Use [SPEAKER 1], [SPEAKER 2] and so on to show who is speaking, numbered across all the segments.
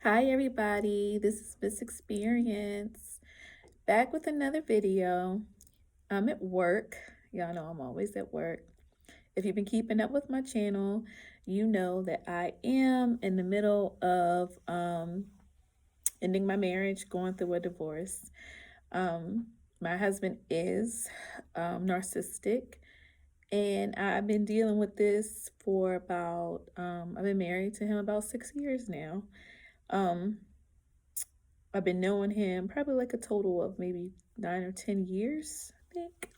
[SPEAKER 1] Hi everybody, this is Miss Experience back with another video. I'm at work. Y'all know I'm always at work. If you've been keeping up with my channel, you know that I am in the middle of ending my marriage, going through a divorce. Um, my husband is narcissistic, and I've been dealing with this for I've been married to him about 6 years now. Um, I've been knowing him probably like a total of maybe 9 or 10 years, I think.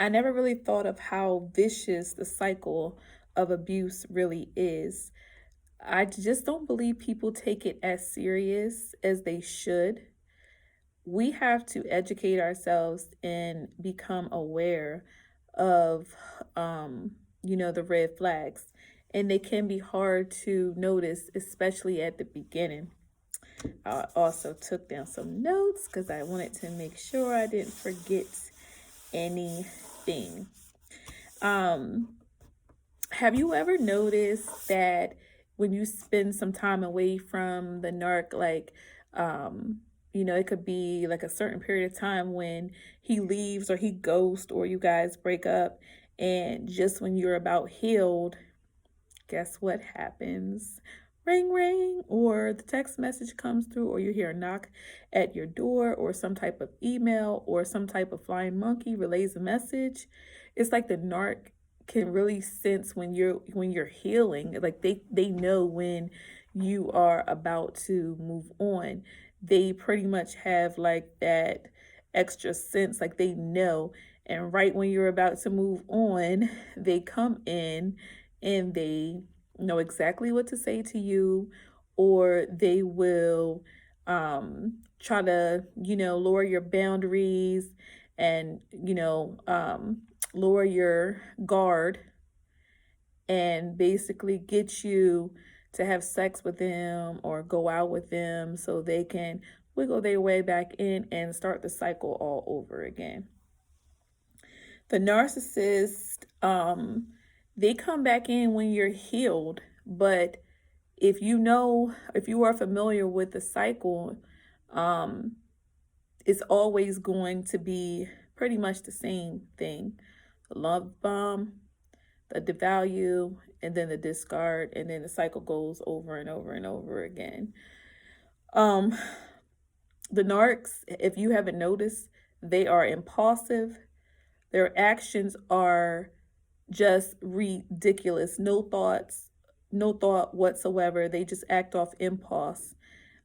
[SPEAKER 1] I never really thought of how vicious the cycle of abuse really is. I just don't believe people take it as serious as they should. We have to educate ourselves and become aware of, the red flags. And they can be hard to notice, especially at the beginning. I also took down some notes because I wanted to make sure I didn't forget anything. Have you ever noticed that when you spend some time away from the narc, it could be like a certain period of time when he leaves or he ghosts or you guys break up, and just when you're about healed, guess what happens? Ring, ring, or the text message comes through, or you hear a knock at your door, or some type of email, or some type of flying monkey relays a message. It's like the narc can really sense when you're healing. Like they know when you are about to move on. They pretty much have like that extra sense, like they know. And right when you're about to move on, they come in and they know exactly what to say to you, or they will try to, lower your boundaries and, lower your guard and basically get you to have sex with them or go out with them so they can wiggle their way back in and start the cycle all over again. The narcissist, they come back in when you're healed, but if you are familiar with the cycle, um, it's always going to be pretty much the same thing. The love bomb, the devalue, and then the discard, and then the cycle goes over and over and over again. Um, the narcs, if you haven't noticed, they are impulsive. Their actions are just ridiculous. No thought whatsoever. They just act off impulse.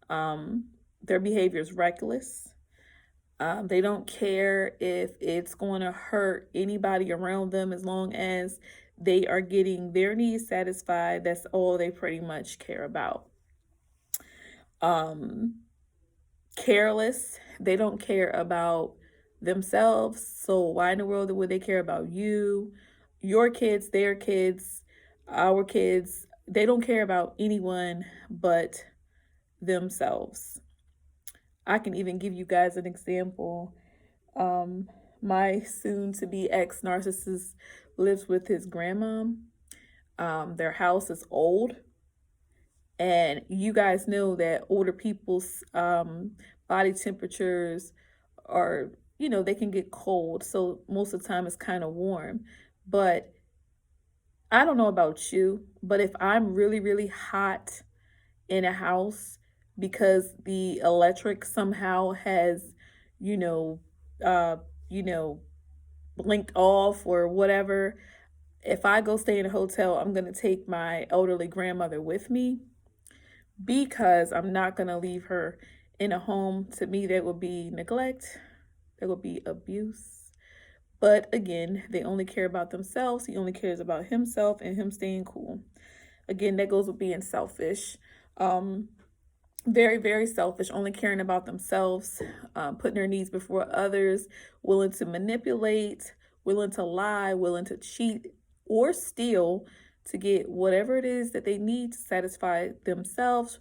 [SPEAKER 1] Their behavior is reckless. They don't care if it's going to hurt anybody around them as long as they are getting their needs satisfied. That's all they pretty much care about. Um, Careless. They don't care about themselves. So why in the world would they care about you, your kids, their kids, our kids? They don't care about anyone but themselves. I can even give you guys an example. Um, my soon to be ex narcissist lives with his grandma. Their house is old, and you guys know that older people's body temperatures are, they can get cold. So most of the time it's kind of warm. But I don't know about you, but if I'm really, really hot in a house because the electric somehow has, you know, uh, you know, blinked off or whatever, if I go stay in a hotel, I'm going to take my elderly grandmother with me because I'm not going to leave her in a home. To me, that would be neglect, that would be abuse. But again, they only care about themselves. He only cares about himself and him staying cool. Again, that goes with being selfish. Very, very selfish, only caring about themselves, putting their needs before others, willing to manipulate, willing to lie, willing to cheat or steal to get whatever it is that they need to satisfy themselves.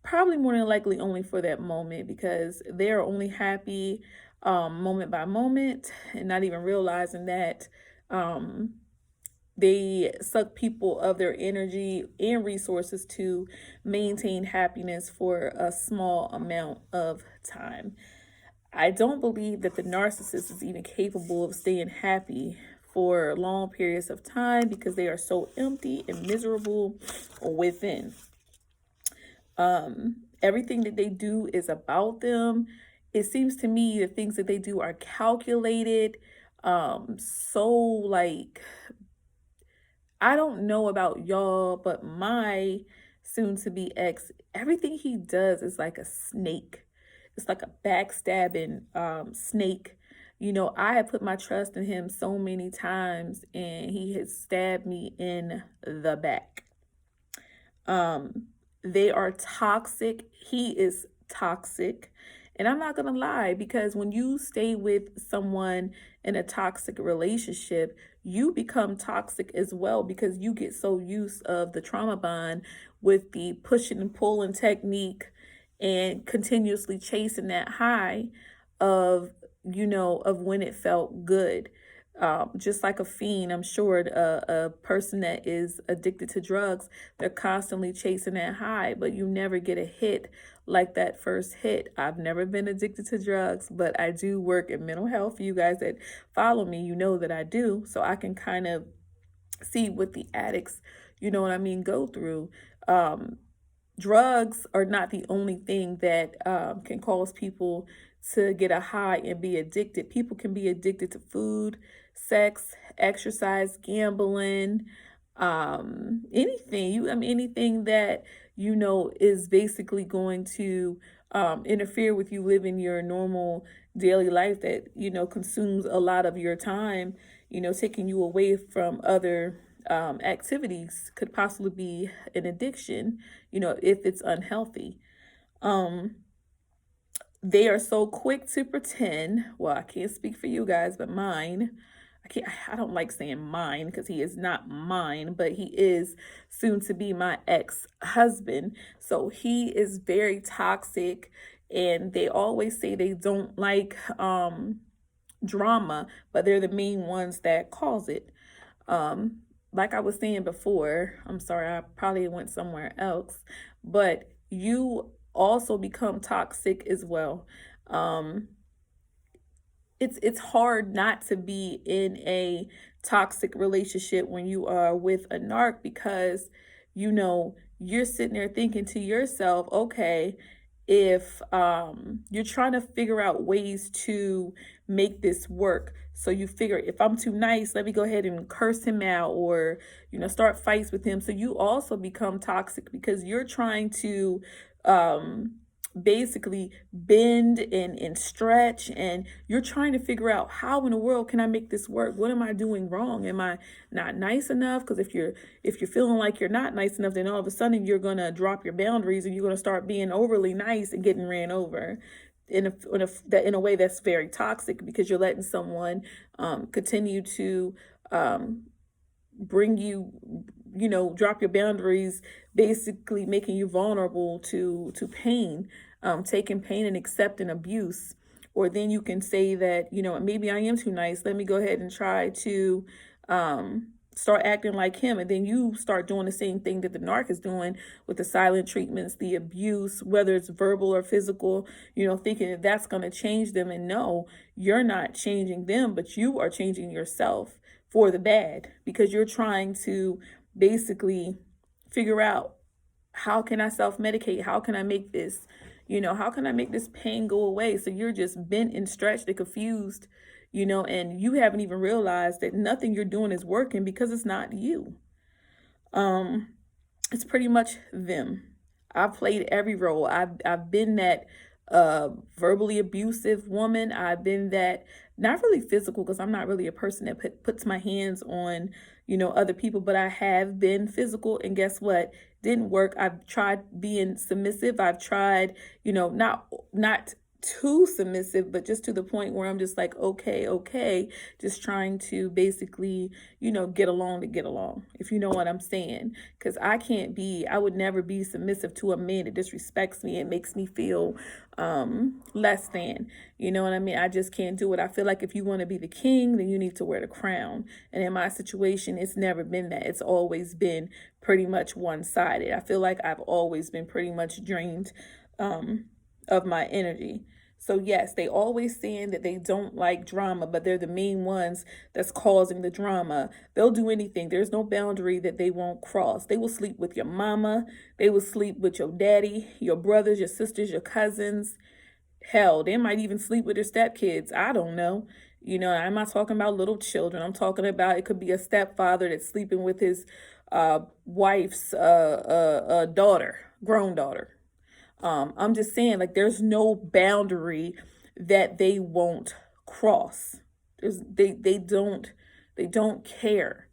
[SPEAKER 1] Probably more than likely only for that moment, because they're only happy moment by moment and not even realizing that um, They suck people of their energy and resources to maintain happiness for a small amount of time. I don't believe that the narcissist is even capable of staying happy for long periods of time because they are so empty and miserable within. Everything that they do is about them. It seems to me the things that they do are calculated. So like, I don't know about y'all, but my soon to be ex, everything he does is like a snake. It's like a backstabbing snake. You know, I have put my trust in him so many times and he has stabbed me in the back. They are toxic. He is toxic. And I'm not going to lie, because when you stay with someone in a toxic relationship, you become toxic as well because you get so used of the trauma bond with the pushing and pulling technique and continuously chasing that high of, of when it felt good. Just like a fiend, I'm sure a person that is addicted to drugs, they're constantly chasing that high, but you never get a hit like that first hit. I've never been addicted to drugs, but I do work in mental health. You guys that follow me, you know that I do. So I can kind of see what the addicts, go through. Drugs are not the only thing that can cause people to get a high and be addicted. People can be addicted to food, sex, exercise, gambling, anything. Anything that is basically going to interfere with you living your normal daily life that consumes a lot of your time. Taking you away from other activities could possibly be an addiction, if it's unhealthy. They are so quick to pretend. Well, I can't speak for you guys, but mine. I don't like saying mine because he is not mine, but he is soon to be my ex-husband. So he is very toxic, and they always say they don't like drama, but they're the main ones that cause it. Like I was saying before, I'm sorry, I probably went somewhere else, but you also become toxic as well. It's hard not to be in a toxic relationship when you are with a narc because you're sitting there thinking to yourself, okay, if you're trying to figure out ways to make this work. So you figure, if I'm too nice, let me go ahead and curse him out, or start fights with him. So you also become toxic because you're trying to basically bend and stretch, and you're trying to figure out, how in the world can I make this work? What am I doing wrong? Am I not nice enough? Because if you're feeling like you're not nice enough, then all of a sudden you're going to drop your boundaries and you're going to start being overly nice and getting ran over in a way that's very toxic, because you're letting someone continue to bring you, drop your boundaries, basically making you vulnerable to pain, taking pain and accepting abuse. Or then you can say that, maybe I am too nice. Let me go ahead and try to start acting like him. And then you start doing the same thing that the narc is doing with the silent treatments, the abuse, whether it's verbal or physical, thinking that that's going to change them. And no, you're not changing them, but you are changing yourself for the bad, because you're trying to basically figure out, how can I self-medicate? How can I make this, how can I make this pain go away? So you're just bent and stretched and confused, and you haven't even realized that nothing you're doing is working because it's not you. It's pretty much them. I've played every role. I've been that verbally abusive woman. I've been that, not really physical, because I'm not really a person that puts my hands on, other people, but I have been physical, and guess what? Didn't work. I've tried being submissive. I've tried, not too submissive, but just to the point where I'm just like, okay, just trying to basically, get along to get along, if you know what I'm saying. Because I would never be submissive to a man that disrespects me and makes me feel less than, you know what I mean? I just can't do it. I feel like if you want to be the king, then you need to wear the crown. And in my situation, it's never been that. It's always been pretty much one-sided. I feel like I've always been pretty much drained of my energy. So yes, they always saying that they don't like drama, but they're the main ones that's causing the drama. They'll do anything. There's no boundary that they won't cross. They will sleep with your mama. They will sleep with your daddy, your brothers, your sisters, your cousins. Hell, they might even sleep with their stepkids. I don't know. I'm not talking about little children. I'm talking about, it could be a stepfather that's sleeping with his wife's daughter, grown daughter. I'm just saying, like, there's no boundary that they won't cross. They don't care.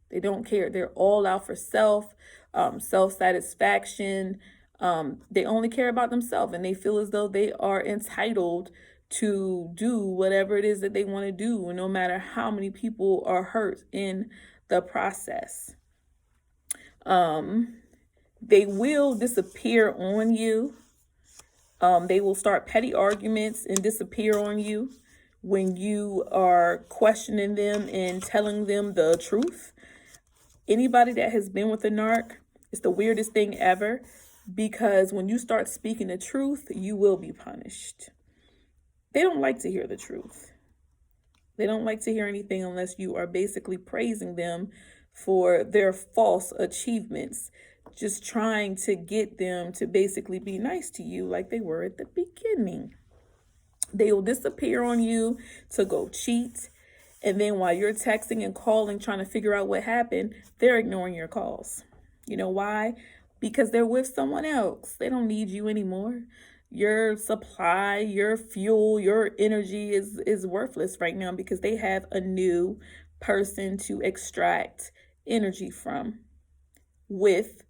[SPEAKER 1] They don't care. They're all out for self-satisfaction. They only care about themselves, and they feel as though they are entitled to do whatever it is that they want to do, no matter how many people are hurt in the process. They will disappear on you. They will start petty arguments and disappear on you when you are questioning them and telling them the truth. Anybody that has been with a narc, it's the weirdest thing ever, because when you start speaking the truth, you will be punished. They don't like to hear the truth. They don't like to hear anything unless you are basically praising them for their false achievements, just trying to get them to basically be nice to you like they were at the beginning. They will disappear on you to go cheat. And then while you're texting and calling, trying to figure out what happened, they're ignoring your calls. You know why? Because they're with someone else. They don't need you anymore. Your supply, your fuel, your energy is worthless right now because they have a new person to extract energy from with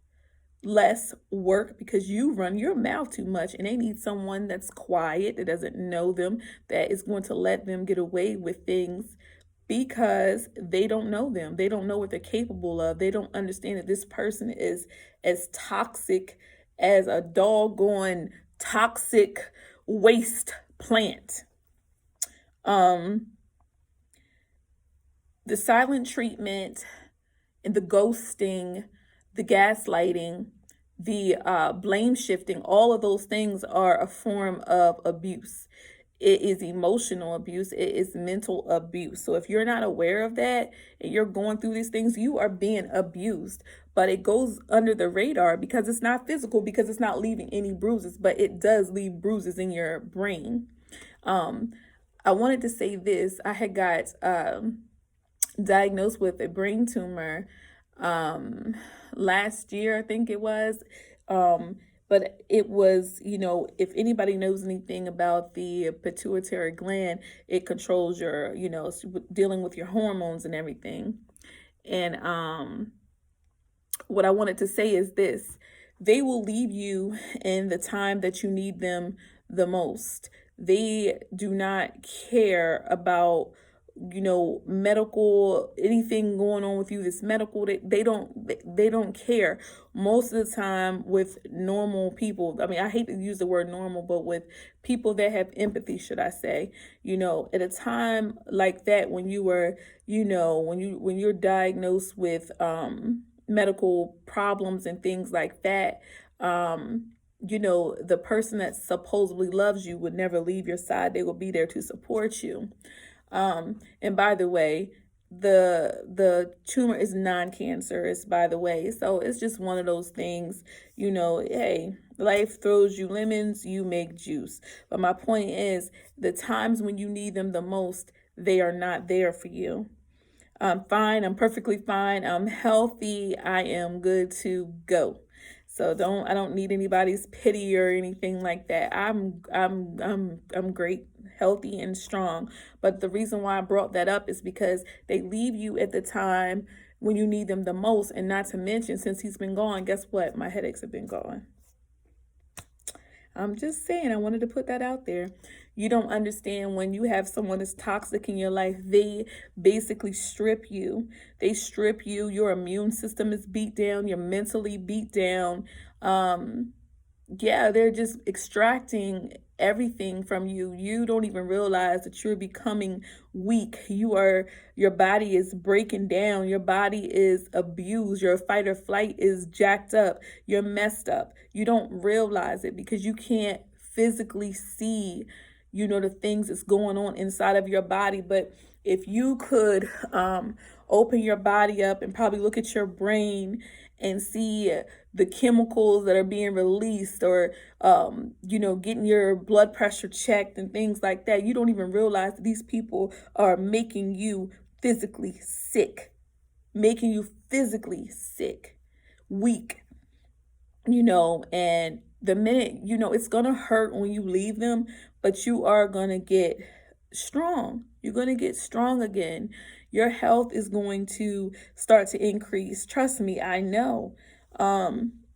[SPEAKER 1] less work, because you run your mouth too much, and they need someone that's quiet, that doesn't know them, that is going to let them get away with things because they don't know them. They don't know what they're capable of. They don't understand that this person is as toxic as a doggone toxic waste plant. The silent treatment and the ghosting, the gaslighting, the blame shifting, all of those things are a form of abuse. It is emotional abuse. It is mental abuse. So if you're not aware of that and you're going through these things, you are being abused. But it goes under the radar because it's not physical, because it's not leaving any bruises, but it does leave bruises in your brain. I wanted to say this. I had got diagnosed with a brain tumor last year, I think it was. But it was, if anybody knows anything about the pituitary gland, it controls your, dealing with your hormones and everything. And what I wanted to say is this: they will leave you in the time that you need them the most. They do not care about medical, anything going on with you that's medical. They don't care. Most of the time with normal people, I mean, I hate to use the word normal, but with people that have empathy, should I say, at a time like that, when you were, when you're diagnosed with medical problems and things like that, the person that supposedly loves you would never leave your side. They will be there to support you. And by the way, the tumor is non-cancerous, by the way. So it's just one of those things, hey, life throws you lemons, you make juice. But my point is, the times when you need them the most, they are not there for you. I'm fine. I'm perfectly fine. I'm healthy. I am good to go. So I don't need anybody's pity or anything like that. I'm great, healthy, and strong. But the reason why I brought that up is because they leave you at the time when you need them the most. And not to mention, since he's been gone, guess what? My headaches have been gone. I'm just saying, I wanted to put that out there. You don't understand when you have someone that's toxic in your life, they basically strip you. They strip you. Your immune system is beat down, you're mentally beat down. Um, yeah, they're just extracting everything from you. You don't even realize that you're becoming weak. Your body is breaking down. Your body is abused. Your fight or flight is jacked up. You're messed up. You don't realize it because you can't physically see, the things that's going on inside of your body. But if you could open your body up and probably look at your brain and see the chemicals that are being released, or getting your blood pressure checked and things like that, you don't even realize that these people are making you physically sick, weak, and the minute, it's gonna hurt when you leave them, but you are gonna get strong. You're gonna get strong again. Your health is going to start to increase. Trust me, I know.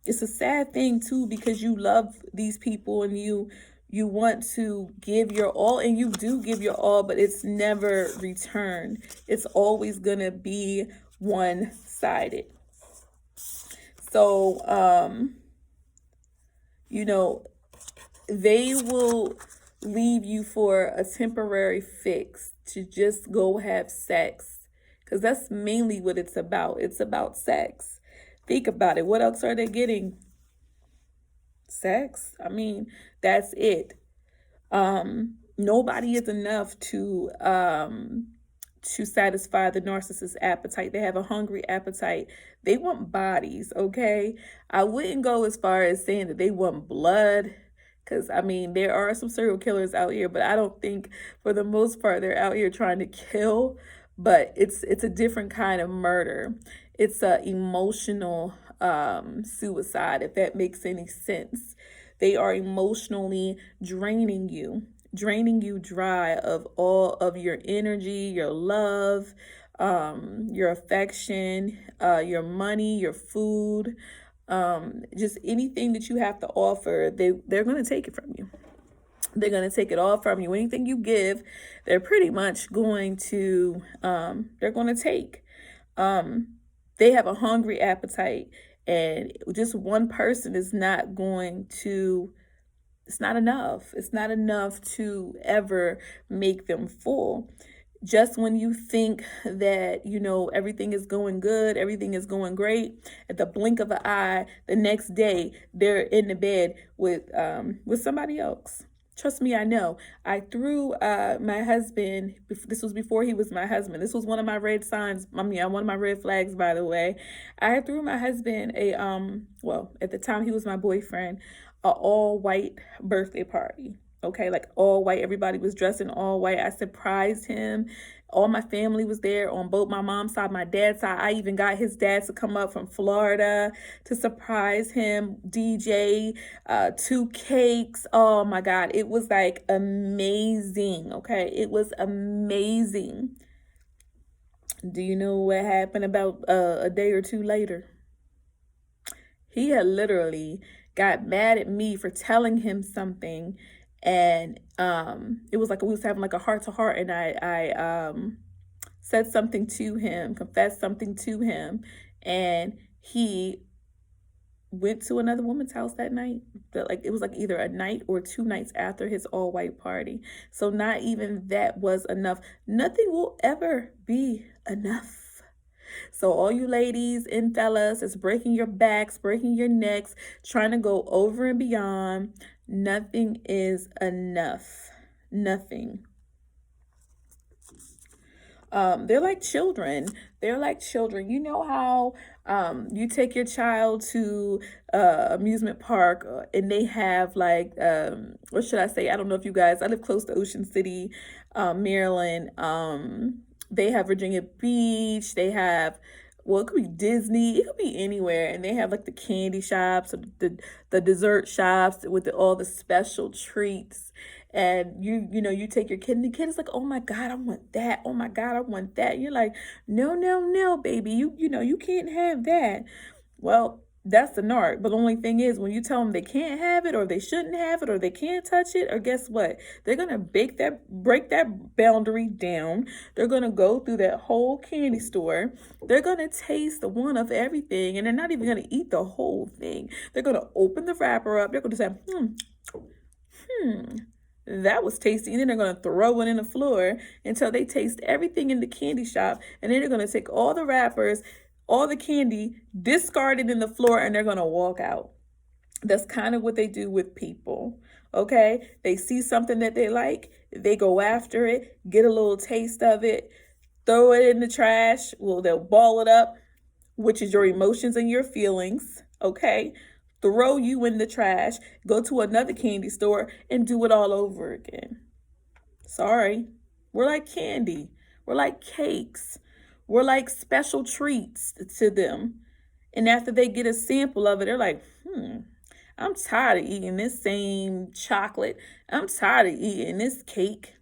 [SPEAKER 1] It's a sad thing too, because you love these people and you want to give your all, and you do give your all, but it's never returned. It's always gonna be one-sided. So they will leave you for a temporary fix to just go have sex, because that's mainly what it's about. It's about sex. Think about it. What else are they getting? Sex. I mean, that's it. Nobody is enough to satisfy the narcissist appetite. They have a hungry appetite. They want bodies, okay? I wouldn't go as far as saying that they want blood, because I mean, there are some serial killers out here, but I don't think for the most part they're out here trying to kill. But it's a different kind of murder. It's a emotional suicide, if that makes any sense. They are emotionally draining you dry of all of your energy, your love, your affection, your money, your food, just anything that you have to offer. They're going to take it from you. They're going to take it all from you. Anything you give, they're pretty much going to they're going to take. They have a hungry appetite, and just one person is not going to, it's not enough. It's not enough to ever make them full. Just when you think that, everything is going good, everything is going great, at the blink of an eye, the next day, they're in the bed with somebody else. Trust me, I know. I threw my husband, this was before he was my husband. This was one of my red signs. I mean, one of my red flags, by the way. I threw my husband at the time he was my boyfriend, a all white birthday party. Okay, like all white. Everybody was dressed in all white. I surprised him. All my family was there on both my mom's side, my dad's side. I even got his dad to come up from Florida to surprise him. DJ, 2 cakes. Oh my God, it was like amazing. Okay, it was amazing. Do you know what happened about a day or two later? He had literally got mad at me for telling him something, and it was like we was having like a heart to heart, and I said something to him, confessed something to him, and he went to another woman's house that night. Like it was like either a night or 2 nights after his all white party. So not even that was enough. Nothing will ever be enough. So all you ladies and fellas that's breaking your backs, breaking your necks, trying to go over and beyond, nothing is enough. Nothing. They're like children. They're like children. You know how you take your child to amusement park, and they have like, what should I say? I don't know if you guys, I live close to Ocean City, Maryland. They have Virginia Beach. They have, well, it could be Disney. It could be anywhere. And they have like the candy shops, or the dessert shops with all the special treats. And you take your kid, and the kid is like, oh my God, I want that. Oh my God, I want that. You're like, no, baby, you can't have that. Well, That's the narc. But the only thing is, when you tell them they can't have it, or they shouldn't have it, or they can't touch it, or guess what? They're gonna break that boundary down. They're gonna go through that whole candy store. They're gonna taste the one of everything, and they're not even gonna eat the whole thing. They're gonna open the wrapper up. They're gonna say, that was tasty. And then they're going to throw it in the floor until they taste everything in the candy shop. And then they're going to take all the wrappers, all the candy, discard it in the floor, and they're going to walk out. That's kind of what they do with people. Okay? They see something that they like, they go after it, get a little taste of it, throw it in the trash. Well, they'll ball it up, which is your emotions and your feelings. Okay? Throw you in the trash, go to another candy store, and do it all over again. Sorry. We're like candy. We're like cakes. We're like special treats to them. And after they get a sample of it, they're like, I'm tired of eating this same chocolate. I'm tired of eating this cake.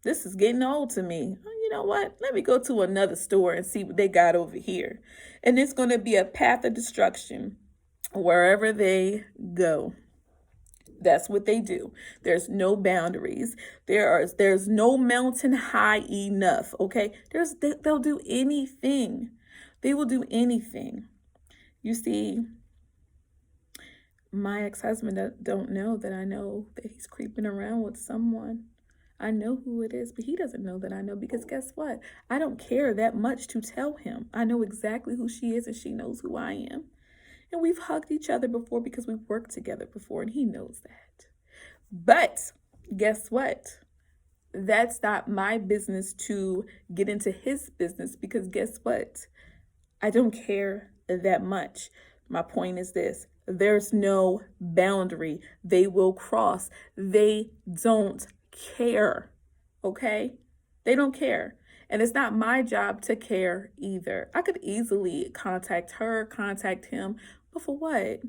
[SPEAKER 1] This is getting old to me. You know what? Let me go to another store and see what they got over here. And it's going to be a path of destruction wherever they go. That's what they do. There's no boundaries. There's no mountain high enough. Okay, they'll do anything. They will do anything. You see, my ex-husband don't know that I know that he's creeping around with someone. I know who it is, but he doesn't know that I know, because guess what? I don't care that much to tell him. I know exactly who she is, and she knows who I am. And we've hugged each other before because we've worked together before, and he knows that. But guess what? That's not my business to get into his business, because guess what? I don't care that much. My point is this: there's no boundary. They will cross. They don't care. Okay? They don't care. And it's not my job to care either. I could easily contact her, contact him, but for what?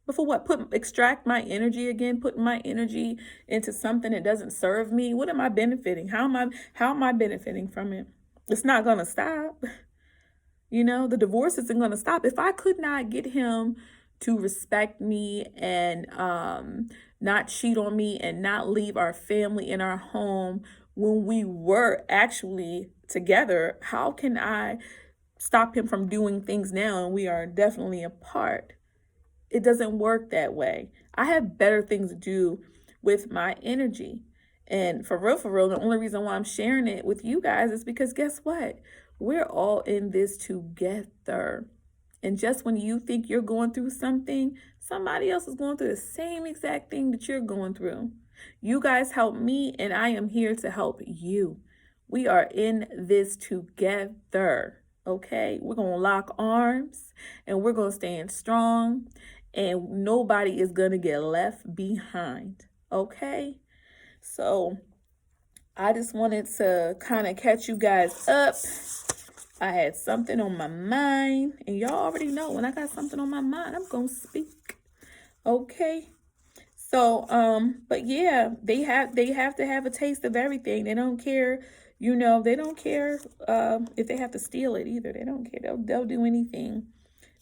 [SPEAKER 1] But for what? Extract my energy again, put my energy into something that doesn't serve me. What am I benefiting? How am I benefiting from it? It's not gonna stop. You know, the divorce isn't gonna stop. If I could not get him to respect me and not cheat on me and not leave our family and our home when we were actually together, how can I stop him from doing things now and we are definitely apart? It doesn't work that way. I have better things to do with my energy. And for real, the only reason why I'm sharing it with you guys is because guess what? We're all in this together. And just when you think you're going through something, somebody else is going through the same exact thing that you're going through. You guys help me, and I am here to help you. We are in this together, okay? We're going to lock arms, and we're going to stand strong, and nobody is going to get left behind, okay? So I just wanted to kind of catch you guys up. I had something on my mind, and y'all already know when I got something on my mind, I'm going to speak, okay? So, but yeah, they have to have a taste of everything. They don't care, you know, they don't care if they have to steal it either. They don't care. They'll do anything.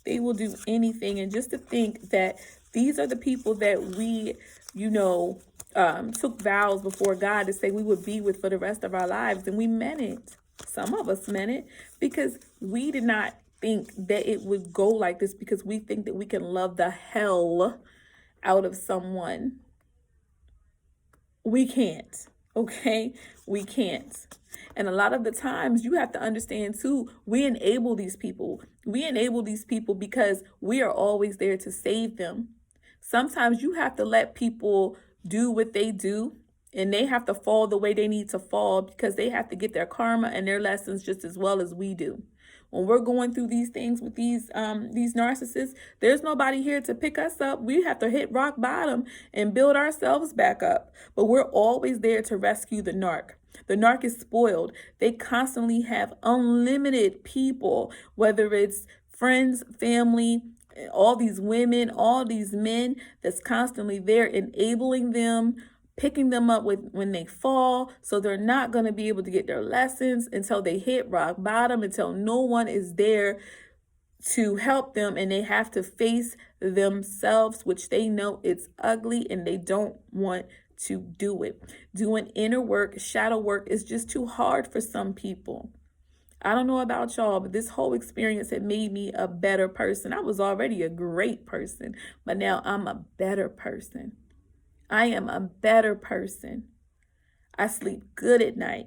[SPEAKER 1] They will do anything. And just to think that these are the people that we, you know, took vows before God to say we would be with for the rest of our lives, and we meant it. Some of us meant it because we did not think that it would go like this, because we think that we can love the hell out of someone. We can't, okay? We can't. And a lot of the times you have to understand too, we enable these people. We enable these people because we are always there to save them. Sometimes you have to let people do what they do, and they have to fall the way they need to fall because they have to get their karma and their lessons just as well as we do. When we're going through these things with these narcissists, there's nobody here to pick us up. We have to hit rock bottom and build ourselves back up. But we're always there to rescue the narc. The narc is spoiled. They constantly have unlimited people, whether it's friends, family, all these women, all these men that's constantly there enabling them, picking them up when they fall, so they're not going to be able to get their lessons until they hit rock bottom, until no one is there to help them, and they have to face themselves, which they know it's ugly and they don't want to do it. Doing inner work, shadow work is just too hard for some people. I don't know about y'all, but this whole experience had made me a better person. I was already a great person, but now I'm a better person. I am a better person. I sleep good at night,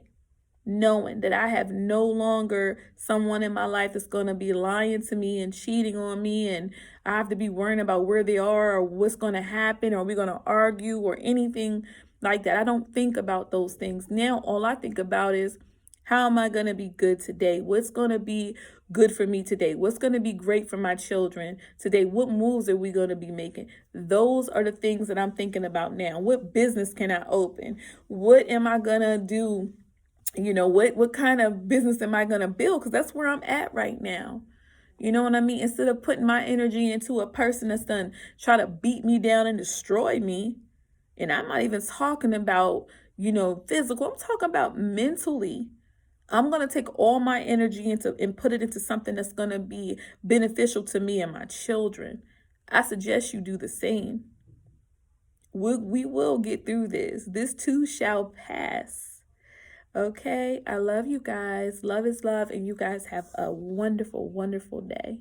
[SPEAKER 1] knowing that I have no longer someone in my life that's going to be lying to me and cheating on me, and I have to be worrying about where they are or what's going to happen, or are we going to argue or anything like that. I don't think about those things. Now all I think about is, how am I going to be good today? What's going to be good for me today? What's going to be great for my children today? What moves are we going to be making? Those are the things that I'm thinking about now. What business can I open? What am I going to do? You know, what kind of business am I going to build? Because that's where I'm at right now. You know what I mean? Instead of putting my energy into a person that's done try to beat me down and destroy me. And I'm not even talking about, physical. I'm talking about mentally. I'm going to take all my energy and put it into something that's going to be beneficial to me and my children. I suggest you do the same. We will get through this. This too shall pass. Okay, I love you guys. Love is love, and you guys have a wonderful, wonderful day.